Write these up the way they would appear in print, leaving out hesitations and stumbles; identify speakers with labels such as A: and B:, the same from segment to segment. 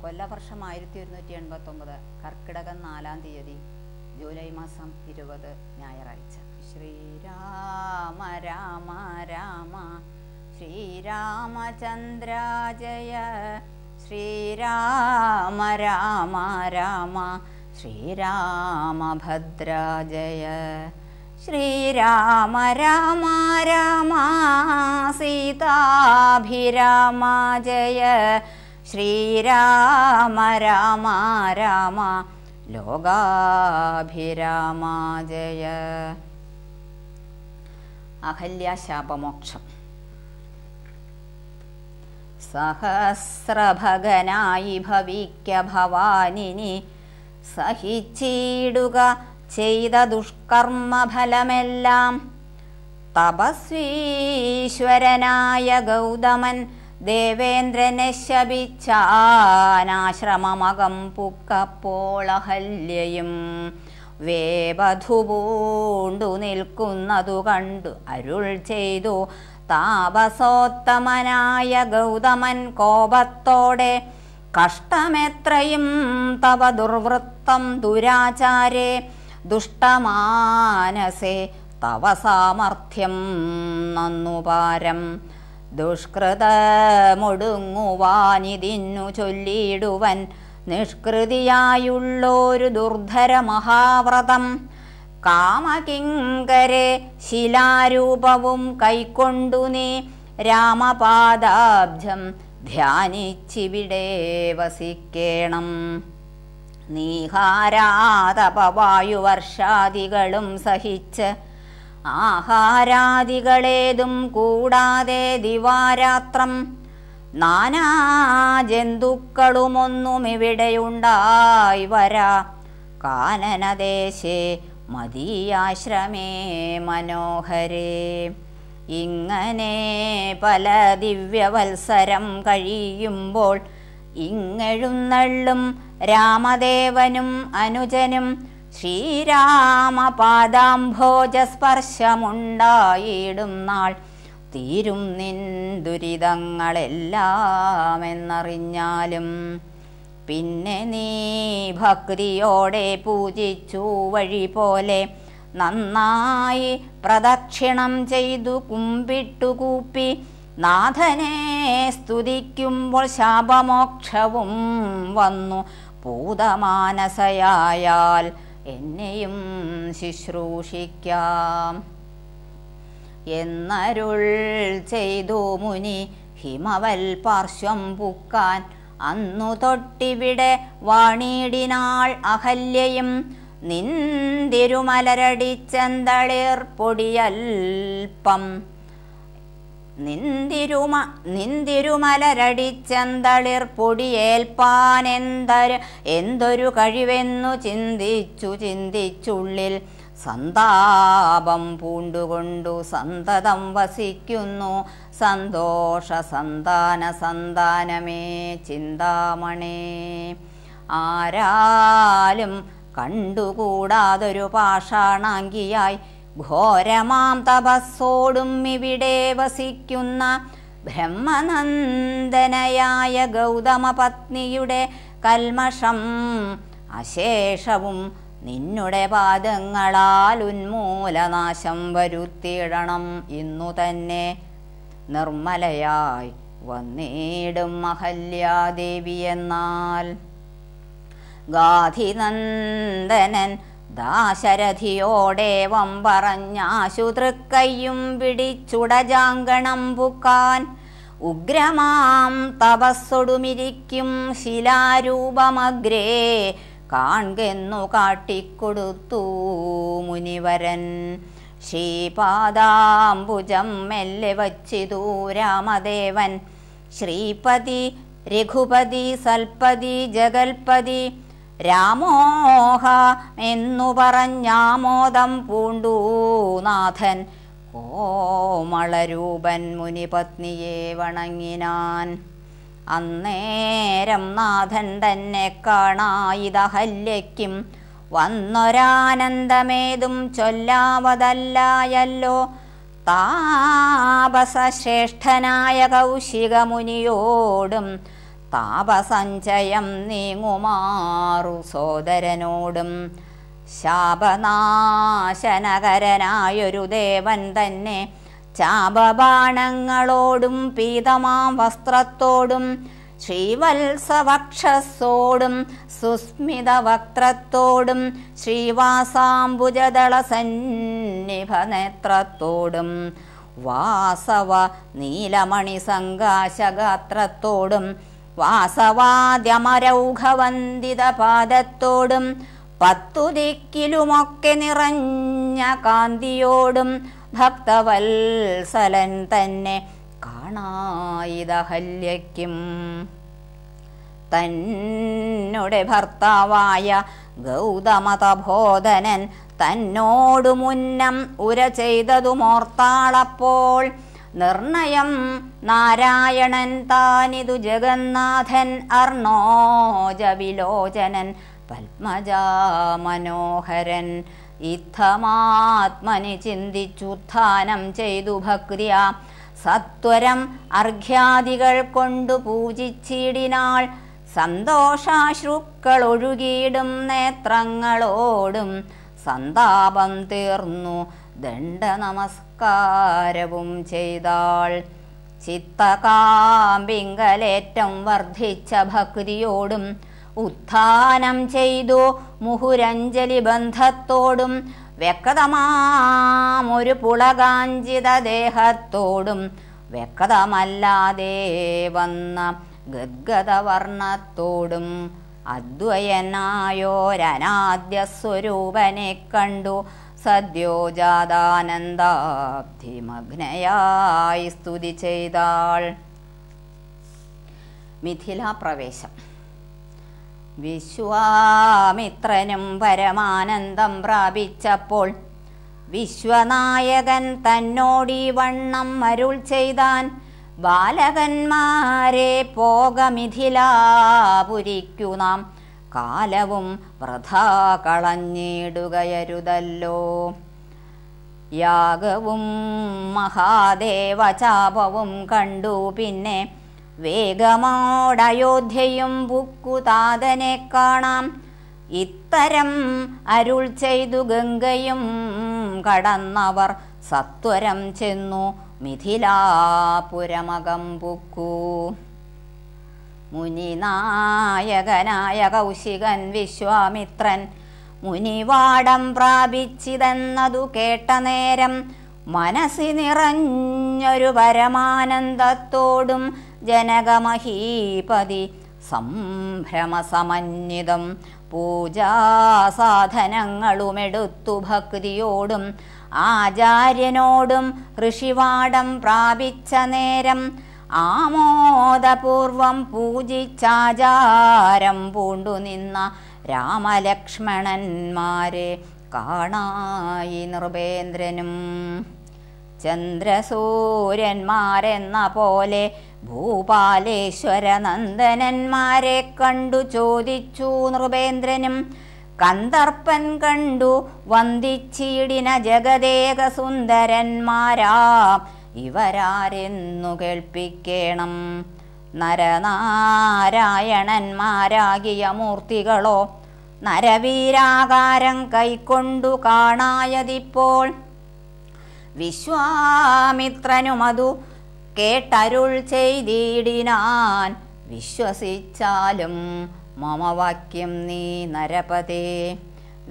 A: കൊല്ലവർഷം 1189 കർക്കിടകം 4-ാം തീയതി ജൂലൈ മാസം 20 ഞായറാഴ്ച. ശ്രീരാമ രാമ രാമ ശ്രീരാമചന്ദ്ര ജയ ശ്രീരാമ രാമ രാമ ശ്രീരാമഭദ്ര ജയ ശ്രീരാമ രാമ രാമ സീതാഭിരാമ ജയ ശ്രീരാമ രാമ രാമ ലോകാഭിരാമ ജയ. അഹല്യാശാപമോക്ഷം. സഹസ്രഭഗനായി ഭവിക്ക ഭവാനിനി സഹിച്ചിടുക ചെയ്ത ദുഷ്കർമ്മഫലമെല്ലാം. തപസ്വീശ്വരനായ ഗൗതമൻ ദേവേന്ദ്രനെ ശപിച്ചാനാശ്രമമകം പുക്കപ്പോൾ അഹല്യയും വേവധുപൂണ്ടു നിൽക്കുന്നതു കണ്ടു അരുൾ ചെയ്തു താപസോത്തമനായ ഗൗതമൻ കോപത്തോടെ. കഷ്ടമെത്രയും തവ ദുർവൃത്തം ദുരാചാരേ ദുഷ്ടമാനസേ തവ സാമർഥ്യം നന്നുപാരം. ദുഷ്കൃതമൊടുങ്ങുവാനിതിന്നു ചൊല്ലിയിടുവൻ നിഷ്കൃതിയായുള്ളൊരു ദുർധര മഹാവ്രതം. കാമകിങ്കരെ ശിലാരൂപവും കൈക്കൊണ്ടു നീ രാമപാദാബ്ജം ധ്യാനിച്ചിവിടെ വസിക്കേണം. നീഹാരാതപവായുവർഷാദികളും സഹിച്ച് ആഹാരാദികളേതും കൂടാതെ ദിവാരാത്രം നാനാജന്തുക്കളുമൊന്നുമിവിടെയുണ്ടായി വരാ. കാനനദേശേ മദീയാശ്രമേ മനോഹരേ. ഇങ്ങനെ പല ദിവ്യവത്സരം കഴിയുമ്പോൾ ഇങ്ങെഴുന്നള്ളും രാമദേവനും അനുജനും ശ്രീരാമപാദാംഭോജസ്പർശമുണ്ടായിടും നാൾ തീരും നിൻ ദുരിതങ്ങളെല്ലാം എന്നറിഞ്ഞാലും. പിന്നെ നീ ഭക്തിയോടെ പൂജിച്ചു വഴി പോലെ നന്നായി പ്രദക്ഷിണം ചെയ്തു കുമ്പിട്ടുകൂപ്പി നാഥനെ സ്തുതിക്കുമ്പോൾ ശാപമോക്ഷവും വന്നു. പൂതമാനസയായാൽ എന്നെയും ശുശ്രൂഷിക്കാം എന്നരുൾ ചെയ്തു മുനി ഹിമവൽ പാർശ്വം പുക്കാൻ. അന്നു തൊട്ടിവിടെ വാണിടിനാൾ അഹല്യയും നിന്തിരുമലരടിച്ചെന്തളിർ പൊടിയൽപ്പം. നിന്തിരുമലരടിച്ചെന്തളിർ പൊടിയേൽപ്പാനെന്തൊരു കഴിവെന്നു ചിന്തിച്ചുള്ളിൽ സന്താപം പൂണ്ടുകൊണ്ടു സന്തതം വസിക്കുന്നു സന്തോഷ സന്താനമേ ചിന്താമണേ. ആരാലും കണ്ടുകൂടാതൊരു പാഷാണാങ്കിയായി ഘോരമാം തപസ്സോടും ഇവിടെ വസിക്കുന്ന ബ്രഹ്മനന്ദനയായ ഗൗതമ പത്നിയുടെ കൽമഷം അശേഷവും നിന്നുടെ പാദങ്ങളാൽ ഉന്മൂലനാശം വരുത്തിയിടണം. ഇന്നു തന്നെ നിർമ്മലയായി വന്നിടും അഹല്യാദേവി എന്നാൽ. ഗാധിനന്ദനൻ ദാശരഥിയോടേവം പറഞ്ഞാശുതൃക്കയ്യും പിടിച്ചുടജാങ്കണം പുക്കാൻ. ഉഗ്രമാം തപസ്സൊടുമിരിക്കും ശിലാരൂപമഗ്രേ കാൺകെന്നു കാട്ടിക്കൊടുത്തു മുനിവരൻ. ശ്രീപാദാംബുജം മെല്ലെ വച്ചിതു രാമദേവൻ. ശ്രീപതി രഘുപതി സൽപതി ജഗൽപതി രാമോഹ എന്നു പറഞ്ഞാമോദം പൂണ്ടു നാഥൻ. കോമളരൂപൻ മുനിപത്നിയെ വണങ്ങിനാൻ. അന്നേരം നാഥൻ തന്നെ കാണായിതഹല്യയ്ക്കും വന്നൊരാനന്ദമേതും ചൊല്ലാവതല്ലായല്ലോ. താപസശ്രേഷ്ഠനായ കൗശികമുനിയോടും താപസഞ്ചയം നീങ്ങുമാറു സോദരനോടും ശാപനാശനകരനായൊരു ദേവൻ തന്നെ ചാപബാണങ്ങളോടും പീതമാം വസ്ത്രത്തോടും ശ്രീവത്സവക്ഷസ്സോടും സുസ്മിത വക്ത്രത്തോടും ശ്രീവാസാംബുജദളസന്നിഭനേത്രത്തോടും വാസവ നീലമണി സങ്കാശഗാത്രത്തോടും വാസവാദ്യമരൗഘവന്ദിത പാദത്തോടും 10 ദിക്കിലുമൊക്കെ നിറഞ്ഞ കാന്തിയോടും ഭക്തവത്സലൻ തന്നെ കാണായിതഹല്യയ്ക്കും തന്നുടെ ഭർത്താവായ ഗൗതമതബോധനൻ തന്നോടു മുന്നം ഉര ചെയ്തതുമോർത്താളപ്പോൾ നിർണയം നാരായണൻ താനിതു ജഗന്നാഥൻ അർണോജവിലോചനൻ പത്മജാമനോഹരൻ ഇത്തമാത്മനി ചിന്തിച്ചുത്ഥാനം ചെയ്തു ഭക്തിയ സത്വരം അർഘ്യാദികൾ കൊണ്ടു പൂജിച്ചിടിനാൾ സന്തോഷാശ്രുക്കളൊഴുകിയിടും നേത്രങ്ങളോടും സന്താപം തീർന്നു ദണ്ഡ നമസ്കാരവും ചെയ്താൾ ചിത്തകാമ്പിങ്കലേറ്റം വർദ്ധിച്ച ഭക്തിയോടും ഉത്ഥാനം ചെയ്തു മുഹുരഞ്ജലി ബന്ധത്തോടും വ്യക്തമാമൊരു പുളകാഞ്ചിത ദേഹത്തോടും വ്യക്തമല്ലാതെ വന്ന ഗദ്ഗദവർണ്ണത്തോടും അദ്വയനായോരനാദ്യ സ്വരൂപനെ കണ്ടു സദ്യോജാതാനന്ദാബ്ധിമഗ്നയായി സ്തുതി ചെയ്താൾ. മിഥിലാപ്രവേശം. വിശ്വാമിത്രനും പരമാനന്ദം പ്രാപിച്ചപ്പോൾ വിശ്വനായകൻ തന്നോടീ വണ്ണം അരുൾ ചെയ്താൻ. ബാലകന്മാരെ പോക മിഥിലാപുരിക്കു നാം കാലവും വൃഥാ കളഞ്ഞിടുകയരുതല്ലോ. യാഗവും മഹാദേവചാപവും കണ്ടു പിന്നെ വേഗമോടയോധ്യയും ബുക്കുതാതനെ കാണാം. ഇത്തരം അരുൾ ചെയ്തു ഗംഗയും കടന്നവർ സത്വരം ചെന്നു മിഥിലാപുരമകം പുക്കു. മുനിനായകനായ കൗശികൻ വിശ്വാമിത്രൻ മുനിവാടം പ്രാപിച്ചിതെന്നതു കേട്ട നേരം മനസ്സി നിറഞ്ഞൊരു പരമാനന്ദത്തോടും ജനകമഹീപതി സംഭ്രമസമന്വിതം പൂജാസാധനങ്ങളുമെടുത്തു ഭക്തിയോടും ആചാര്യനോടും ഋഷിവാടം പ്രാപിച്ച നേരം ആമോദപൂർവം പൂജിച്ചാചാരം പൂണ്ടു നിന്ന രാമലക്ഷ്മണന്മാരെ കാണായി നൃപേന്ദ്രനും. ചന്ദ്രസൂര്യന്മാരെന്ന പോലെ ഭൂപാലേശ്വര നന്ദനന്മാരെ കണ്ടു ചോദിച്ചു നൃപേന്ദ്രനും. കന്ദർപ്പൻ കണ്ടു വന്ദിച്ചിടിന ജഗദേക സുന്ദരന്മാരാ ഇവരാരെന്നു കേൾപ്പിക്കേണം. നരനാരായണന്മാരാകിയ മൂർത്തികളോ നരവീരാകാരം കൈക്കൊണ്ടു കാണായതിപ്പോൾ. വിശ്വാമിത്രനുമതു കേട്ടരുൾ ചെയ്തിടിനാൻ. വിശ്വസിച്ചാലും മമ വാക്യം നീ നരപതേ.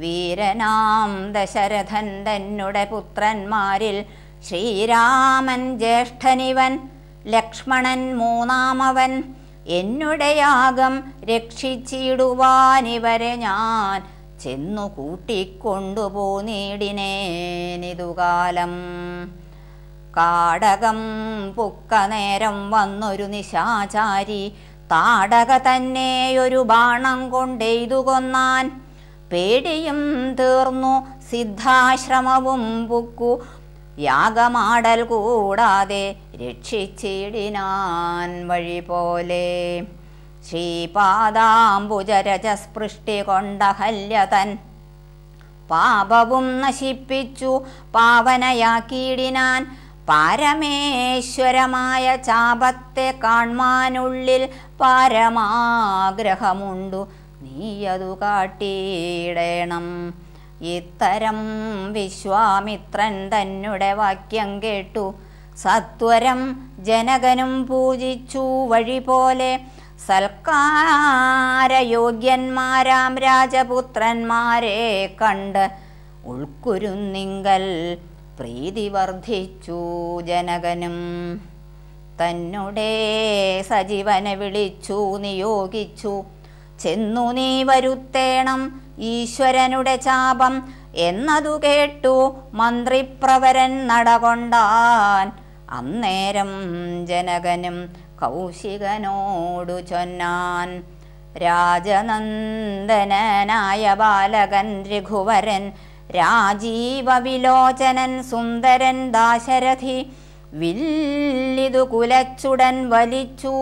A: വീരനാം ദശരഥൻ തന്നുടെ പുത്രന്മാരിൽ ശ്രീരാമൻ ജ്യേഷ്ഠനിവൻ, ലക്ഷ്മണൻ മൂന്നാമവൻ. എന്നുടെ യാഗം രക്ഷിച്ചിടുവാനിവരെ ഞാൻ ചെന്നു കൂട്ടിക്കൊണ്ടുപോന്നിടിനേനിതുകാലം. കാടകം പുക്ക നേരം വന്നൊരു നിശാചാരി താടക തന്നെയൊരു ബാണം കൊണ്ടെയ്തു കൊന്നാൻ. പേടിയും തീർന്നു സിദ്ധാശ്രമവും പുക്കു യാഗമാടൽ കൂടാതെ രക്ഷിച്ചിടിനാൻ വഴി പോലെ. ശ്രീപാദാംബുജരജസ്പൃഷ്ടി കൊണ്ട ഹല്യതൻ പാപവും നശിപ്പിച്ചു പാവനയാക്കിയിടിനാൻ. പാരമേശ്വരമായ ചാപത്തെ കാൺമാനുള്ളിൽ പാരമാഗ്രഹമുണ്ടു, നീയതു കാട്ടിയിടേണം. ഇത്തരം വിശ്വാമിത്രൻ തന്നെ വാക്യം കേട്ടു സത്വരം ജനകനും പൂജിച്ചു വഴി പോലെ. സൽക്കാരയോഗ്യന്മാരാം രാജപുത്രന്മാരെ കണ്ട് ഉൾക്കുരുന്നിങ്കൽ പ്രീതി വർദ്ധിച്ചു ജനകനും. തന്നെ സജീവനെ വിളിച്ചു നിയോഗിച്ചു, ചെന്നു നീ വരുത്തേണം ഈശ്വരനുടെ ചാപം എന്നതു കേട്ടു മന്ത്രിപ്രവരൻ നടകൊണ്ടാൻ. അന്നേരം ജനകനും കൗശികനോടു ചൊന്നാൻ, രാജനന്ദനായ ബാലകൻ രഘുവരൻ, രാജീവ വിലോചനൻ സുന്ദരൻ ദാശരഥി, വില്ലിതു കുലച്ചുടൻ വലിച്ചു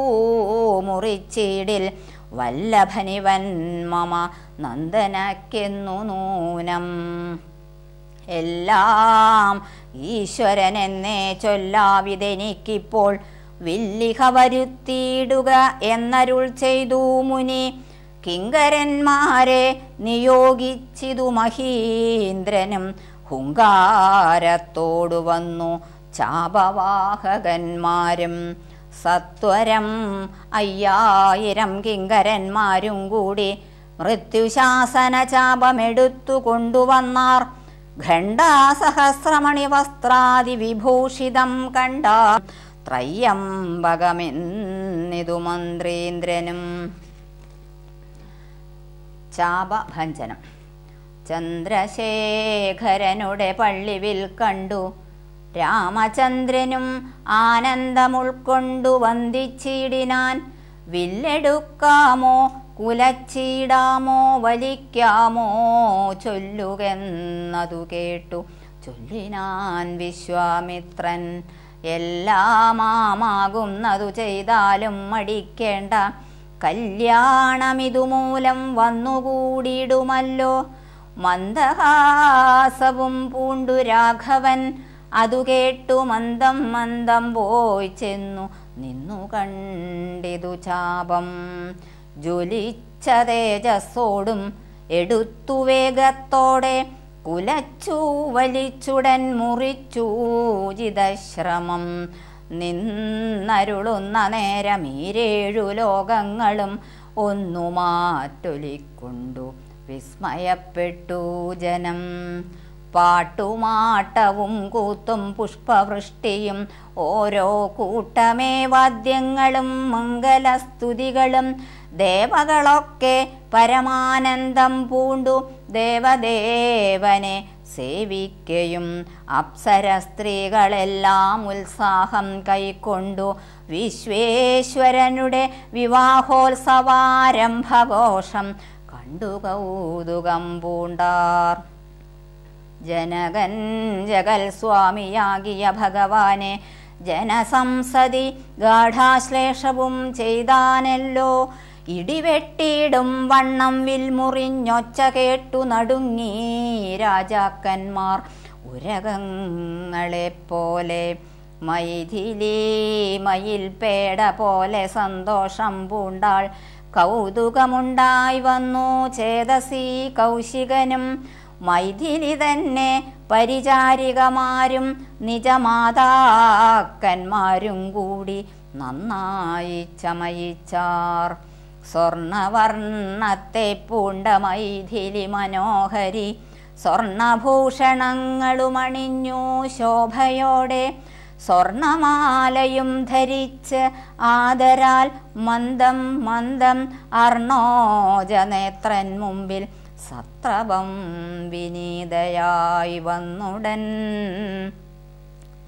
A: മുറിച്ചിടിൽ, വല്ലഭനിവൻ മമ നന്ദനക്കെന്നു നൂനം. എല്ലാം ഈശ്വരനെന്നേ ചൊല്ലാവിതെനിക്കിപ്പോൾ, വില്ലിഹ വരുത്തിയിടുക എന്നരുൾ ചെയ്തു മുനി. കിങ്കരന്മാരെ നിയോഗിച്ചിതു മഹീന്ദ്രനും, ഹുങ്കാരത്തോടു വന്നു ചാപവാഹകന്മാരും. സത്വരം 5000 കിങ്കരന്മാരും കൂടി മൃത്യുശാസന ചാപമെടുത്തു കൊണ്ടുവന്നാർ. ഖണ്ഡാസഹസ്രമണി വസ്ത്രാദി വിഭൂഷിതം കണ്ട ത്രയംബകമെന്നിതു മന്ത്രീന്ദ്രനും. ചാപഭഞ്ജനം. ചന്ദ്രശേഖരനുടെ പള്ളിവിൽ കണ്ടു രാമചന്ദ്രനും ആനന്ദമുൾക്കൊണ്ടു വന്ദിച്ചിടിനാൻ. വില്ലെടുക്കാമോ കുലച്ചിടാമോ വലിക്കാമോ ചൊല്ലുകെന്നതു കേട്ടു ചൊല്ലിനാൻ വിശ്വാമിത്രൻ. എല്ലാമാകുന്നതു ചെയ്താലും മടിക്കേണ്ട, കല്യാണമിതുമൂലം വന്നുകൂടിയിടുമല്ലോ. മന്ദഹാസവും പൂണ്ടു രാഘവൻ അതു കേട്ടു മന്ദം മന്ദം പോയി ചെന്നു നിന്നു കണ്ടിതു ചാപം. ജ്വലിച്ച തേജസ്സോടും എടുത്തു വേഗത്തോടെ കുലച്ചു വലിച്ചുടൻ മുറിച്ചു ജിതശ്രമം. നിന്നരുളുന്ന നേരം ഈ 7 ലോകങ്ങളും ഒന്നു മാറ്റൊലിക്കൊണ്ടു വിസ്മയപ്പെട്ടു ജനം. പാട്ടുമാട്ടവും കൂത്തും പുഷ്പവൃഷ്ടിയും ഓരോ കൂട്ടമേ വാദ്യങ്ങളും മംഗലസ്തുതികളും. ദേവകളൊക്കെ പരമാനന്ദം പൂണ്ടു ദേവദേവനെ സേവിക്കയും. അപ്സര സ്ത്രീകളെല്ലാം ഉത്സാഹം കൈക്കൊണ്ടു വിശ്വേശ്വരനുടെ വിവാഹോത്സവാരംഭഘോഷം കണ്ടു കൗതുകം പൂണ്ടാർ. ജനകൻ ജഗൽ സ്വാമിയാകിയ ഭഗവാനെ ജനസംസതി ഗാഠാശ്ലേഷവും ചെയ്താനല്ലോ. ഇടിവെട്ടിയിടും വണ്ണം വിൽമുറിഞ്ഞൊച്ച കേട്ടു നടുങ്ങി രാജാക്കന്മാർ ഉരകങ്ങളെപ്പോലെ. മൈഥിലി മയിൽ പേട പോലെ സന്തോഷം പൂണ്ടാൾ. കൗതുകമുണ്ടായി വന്നു ചേതസി കൗശികനും. മൈഥിലി തന്നെ പരിചാരികമാരും നിജമാതാക്കന്മാരും കൂടി നന്നായി ചമയിച്ചാർ. സ്വർണവർണ്ണത്തെ പൂണ്ട മൈഥിലി മനോഹരി സ്വർണഭൂഷണങ്ങളുമണിഞ്ഞു ശോഭയോടെ. സ്വർണമാലയും ധരിച്ച് ആദരാൽ മന്ദം മന്ദം അർണോജനേത്രൻ മുമ്പിൽ സത്രവം വിനീതയായി വന്നുടൻ.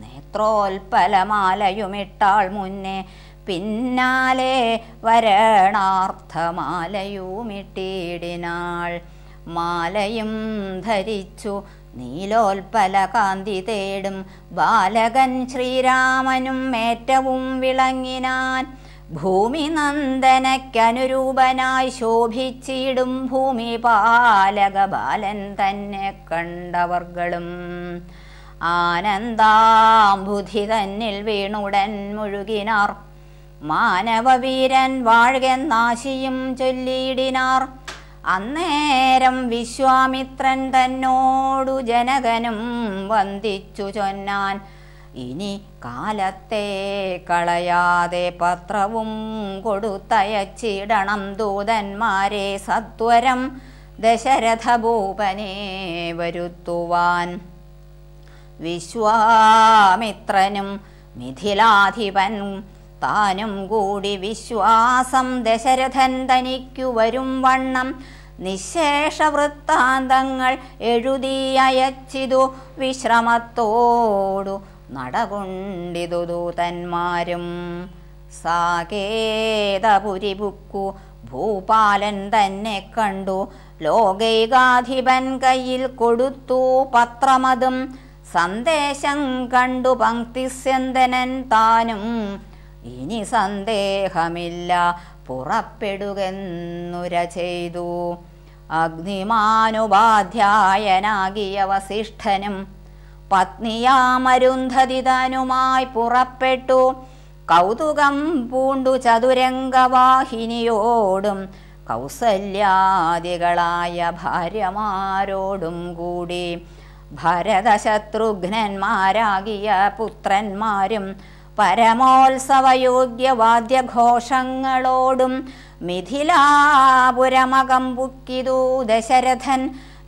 A: നേത്രോൽപലമാലയുമിട്ടാൾ മുന്നേ, പിന്നാലെ വരണാർത്ഥമാലയുമിട്ടിടിനാൾ. മാലയും ധരിച്ചു നീലോൽപല കാന്തി തേടും ബാലകൻ ശ്രീരാമനും ഏറ്റവും വിളങ്ങിനാൻ. ഭൂമി നന്ദനയ്ക്കനുരൂപനായി ശോഭിച്ചിടും ഭൂമി പാലക ബാലൻ തന്നെ കണ്ടവർകളും. ആനന്ദാംബുധി തന്നിൽ വീണുടൻ മുഴുകിനാർ. മാനവവീരൻ വാഴ്കെന്നാശിയും ചൊല്ലിയിടിനാർ. അന്നേരം വിശ്വാമിത്രൻ തന്നോടു ജനകനും വന്ദിച്ചു ചൊന്നാൻ. ഇനി കാലത്തെ കളയാതെ പത്രവും കൊടുത്തയച്ചിടണം ദൂതന്മാരെ സത്വരം ദശരഥഭൂപനെ വരുത്തുവാൻ. വിശ്വാമിത്രനും മിഥിലാധിപൻ താനും കൂടി വിശ്വാസം ദശരഥൻ തനിക്കു വരും വണ്ണം നിശേഷ വൃത്താന്തങ്ങൾ എഴുതി അയച്ചിതു. വിശ്രമത്തോടു നടകൊണ്ടിതു ദൂതന്മാരും. സാകേതപുരി ബുക്കു ഭൂപാലൻ തന്നെ കണ്ടു. ലോകൈകാധിപൻ കയ്യിൽ കൊടുത്തു പത്രമതും. സന്ദേശം കണ്ടു പങ്ക്തിസ്യന്തനൻ താനും. ഇനി സന്ദേഹമില്ല പുറപ്പെടുകെന്നുര ചെയ്തു. അഗ്നിമാനുപാധ്യായനാകിയ വസിഷ്ഠനും പത്നിയാമരുന്ധതി താനുമായി പുറപ്പെട്ടു. കൗതുകം പൂണ്ടു ചതുരംഗവാഹിനിയോടും കൗസല്യാദികളായ ഭാര്യമാരോടും കൂടി ഭരതശത്രുഘ്നന്മാരാകിയ പുത്രന്മാരും പരമോത്സവയോഗ്യവാദ്യഘോഷങ്ങളോടും മിഥിലാപുരമകം പുക്കിതു ദശരഥൻ.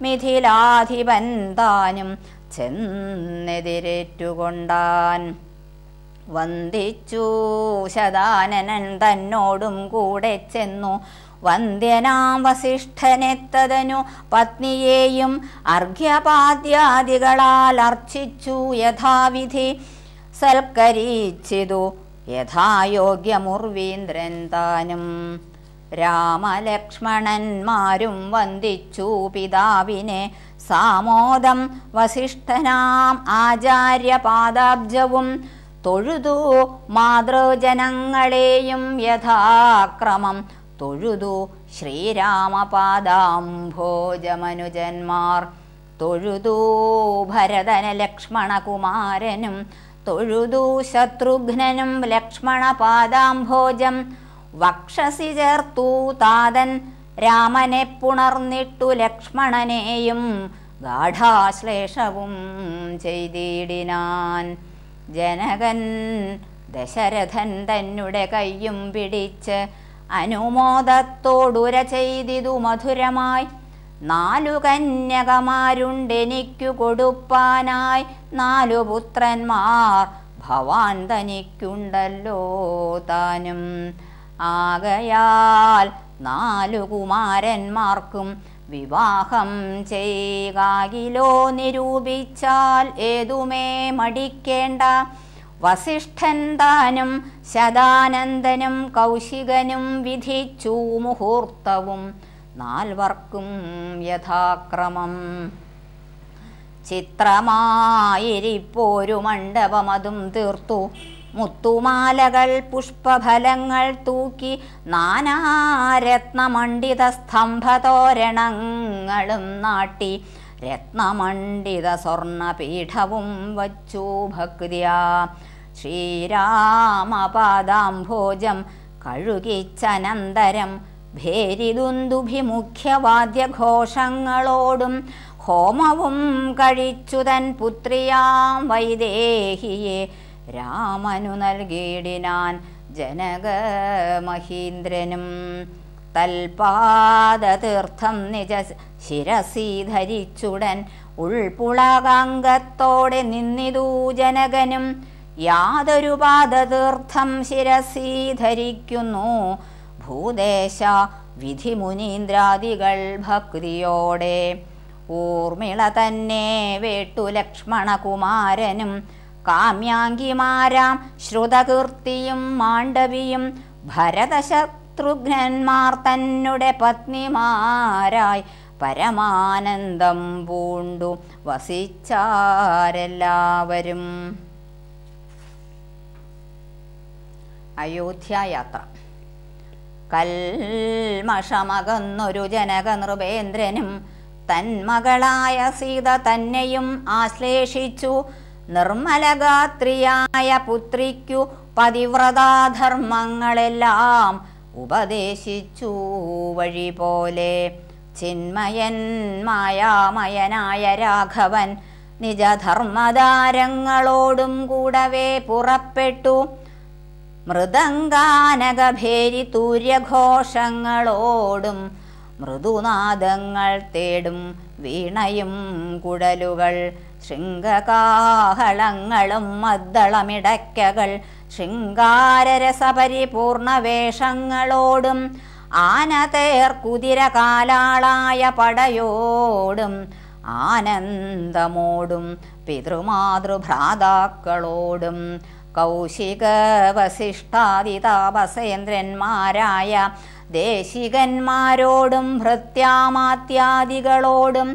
A: മിഥിലാധിപൻ താനും ചെന്നെതിരേറ്റുകൊണ്ടാൻ. വന്ദിച്ചു ശതാനനൻ തന്നോടും കൂടെ ചെന്നു. വന്ദ്യനാം വസിഷ്ഠനെത്തതനു പത്നിയെയും അർഘ്യപാദ്യാദികളാൽ അർച്ചിച്ചു യഥാവിധി. സൽക്കരിച്ചിതു യഥായോഗ്യമുർവീന്ദ്രൻ താനും. രാമലക്ഷ്മണന്മാരും വന്ദിച്ചു പിതാവിനെ സാമോദം. വസിഷ്ഠനാം ആചാര്യപാദാബ്ജവും തൊഴുതു മാതൃജനങ്ങളെയും യഥാക്രമം തൊഴുതു. ശ്രീരാമപാദാംഭോജമനുജന്മാർ തൊഴുതു. ഭരതന ലക്ഷ്മണകുമാരനും തൊഴുതു. ശത്രുഘ്നനും ലക്ഷ്മണപാദാംഭോജം വക്ഷസി ചേർത്തു. താതൻ രാമനെ പുണർന്നിട്ടു ലക്ഷ്മണനെയും ഗാഠാശ്ലേഷവും ചെയ്തിടിനാൻ. ജനകൻ ദശരഥൻ തന്നെ കയ്യും പിടിച്ച് അനുമോദത്തോടുര ചെയ്തിതു മധുരമായി. 4 കന്യകമാരുണ്ടെനിക്കു കൊടുപ്പാനായി. 4 പുത്രന്മാർ ഭവാൻ തനിക്കുണ്ടല്ലോ താനും. ആകയാൽ 4 കുമാരന്മാർക്കും വിവാഹം ചെയ്യാകിലോ നിരൂപിച്ചാൽ ഏതുമേ മടിക്കേണ്ട. വസിഷ്ഠൻ താനും ശതാനന്ദനും കൗശികനും വിധിച്ചു മുഹൂർത്തവും 4 യഥാക്രമം. ചിത്രമായിരിപ്പോരു മണ്ഡപമതും തീർത്തു. മുത്തുമാലകൾ പുഷ്പഫലങ്ങൾ തൂക്കി നാനാരത്നമണ്ഡിത സ്തംഭതോരണങ്ങളും നാട്ടി. രത്നമണ്ഡിത സ്വർണപീഠവും വച്ചു ഭക്തിയാ. ശ്രീരാമപാദാംഭോജം കഴുകിച്ചനന്തരം ഭേരിദുന്ദുഭിമുഖ്യവാദ്യഘോഷങ്ങളോടും ഹോമവും കഴിച്ചു തൻ പുത്രിയാം വൈദേഹിയെ രാമനു നൽകിയിടിനാൻ ജനകമഹീന്ദ്രനും. തൽപാദതീർത്ഥം നിജ ശിരസി ധരിച്ചുടൻ ഉൾപുളകാംഗത്തോടെ നിന്നിതു ജനകനും. യാതൊരു പാദതീർത്ഥം ശിരസി ധരിക്കുന്നു ഭൂദേശ വിധിമുനീന്ദ്രാദികൾ ഭക്തിയോടെ. ഊർമിള തന്നെ വേട്ടു ലക്ഷ്മണകുമാരനും കാമ്യാങ്കിമാരാം ശ്രുതകീർത്തിയും മാണ്ഡവിയും ഭരതശത്രുഘ്നന്മാർ തന്നെ പത്നിമാരായി പരമാനന്ദം പൂണ്ടു വസിച്ചാരെല്ലാവരും. അയോധ്യായാത്ര. കൽമഷമകന്നൊരു ജനക നൃപേന്ദ്രനും തന്മകളായ സീത തന്നെയും ആശ്ലേഷിച്ചു. നിർമ്മലഗാത്രിയായ പുത്രിക്കു പതിവ്രതാധർമ്മങ്ങളെല്ലാം ഉപദേശിച്ചു വഴി പോലെ. ചിന്മയൻ മായാമയനായ രാഘവൻ നിജധർമ്മധാരങ്ങളോടും കൂടവേ പുറപ്പെട്ടു. മൃദംഗാനകഭേരി തൂര്യഘോഷങ്ങളോടും മൃദുനാദങ്ങൾ തേടും വീണയും കുഴലുകൾ ശൃംഗകാഹളങ്ങളും മദ്ദളമിടയ്ക്കകൾ ശൃംഗാരരസപരിപൂർണ വേഷങ്ങളോടും ആനതേർ കുതിര കാലാളായ പടയോടും ആനന്ദമോടും പിതൃമാതൃഭ്രാതാക്കളോടും കൗശിക വസിഷ്ഠാദിതാപസേന്ദ്രന്മാരായ ദേശികന്മാരോടും ഭൃത്യാമാത്യാദികളോടും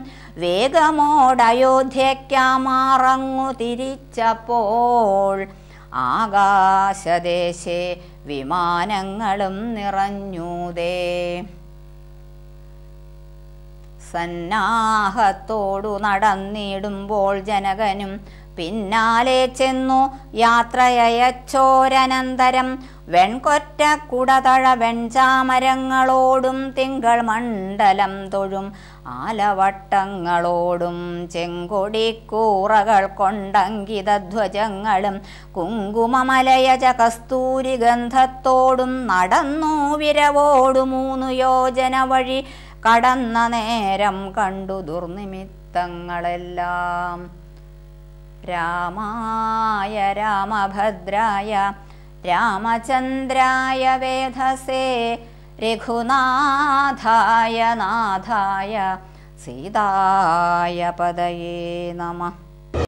A: വേഗമോടയോധ്യയ്ക്കാമാറങ്ങു തിരിച്ചപ്പോൾ ആകാശദേശേ വിമാനങ്ങളും നിറഞ്ഞൂതേ. സന്നാഹത്തോടു നടന്നിടുമ്പോൾ ജനകനും പിന്നാലെ ചെന്നു യാത്രയച്ചോരനന്തരം വെൺകൊറ്റ കുടതഴ വെൺചാമരങ്ങളോടും തിങ്കൾ മണ്ഡലം തൊഴും ആലവട്ടങ്ങളോടും ചെങ്കൊടിക്കൂറകൾ കൊണ്ടങ്കിതധ്വജങ്ങളും കുങ്കുമമലയജ കസ്തൂരി ഗന്ധത്തോടും നടന്നു വിരവോടു 3 യോജന വഴി കടന്ന നേരം കണ്ടു ദുർനിമിത്തങ്ങളെല്ലാം. രാമായ രാമഭദ്രായ രാമചന്ദ്രായ വേധസേ രഘുനാഥായ നാഥായ സീതായ പദയേ നമഃ.